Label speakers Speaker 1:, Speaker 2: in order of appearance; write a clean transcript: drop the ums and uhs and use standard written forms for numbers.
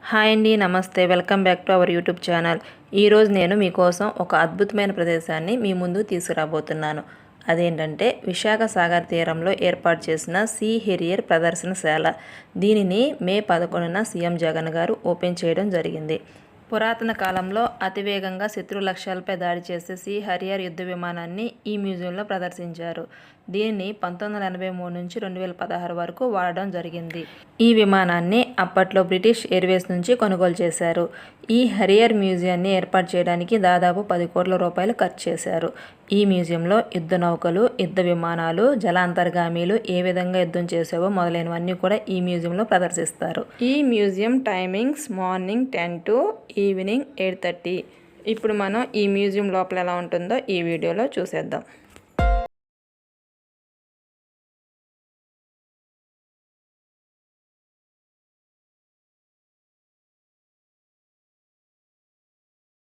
Speaker 1: Hi అండి, నమస్తే. Welcome back to our YouTube channel. ఈరోజు నేను మీకోసం ఒక అద్భుతమైన ప్రదేశాన్ని మీ ముందు తీసుకురాబోతున్నాను. అదేంటంటే విశాఖ సాగర్ తీరంలో ఏర్పాటు చేసిన సీ హెరియర్ ప్రదర్శనశాల. దీనిని మే 11న సీఎం జగన్ గారు ఓపెన్ చేయడం జరిగింది. పురాతన కాలంలో అతివేగంగా శత్రు లక్ష్యాలపై దాడి చేసే సీ హరియర్ యుద్ధ విమానాన్ని ఈ మ్యూజియంలో ప్రదర్శించారు. దీనిని 1983 నుంచి 2016 వరకు వాడడం జరిగింది. ఈ విమానాన్ని అప్పట్లో బ్రిటిష్ ఎయిర్వేస్ నుంచి కొనుగోలు చేశారు. ఈ హరియర్ మ్యూజియాన్ని ఏర్పాటు చేయడానికి దాదాపు 10 కోట్ల రూపాయలు ఖర్చు చేశారు. ఈ మ్యూజియంలో యుద్ధ నౌకలు, యుద్ధ విమానాలు, జలాంతర్గామీలు ఏ విధంగా యుద్ధం చేసావో మొదలైనవన్నీ కూడా ఈ మ్యూజియంలో ప్రదర్శిస్తారు. ఈ museum timings morning 10 to evening 8:30. ఇప్పుడు మనం ఈ మ్యూజియం లోపల ఎలా ఉంటుందో ఈ వీడియోలో చూసేద్దాం.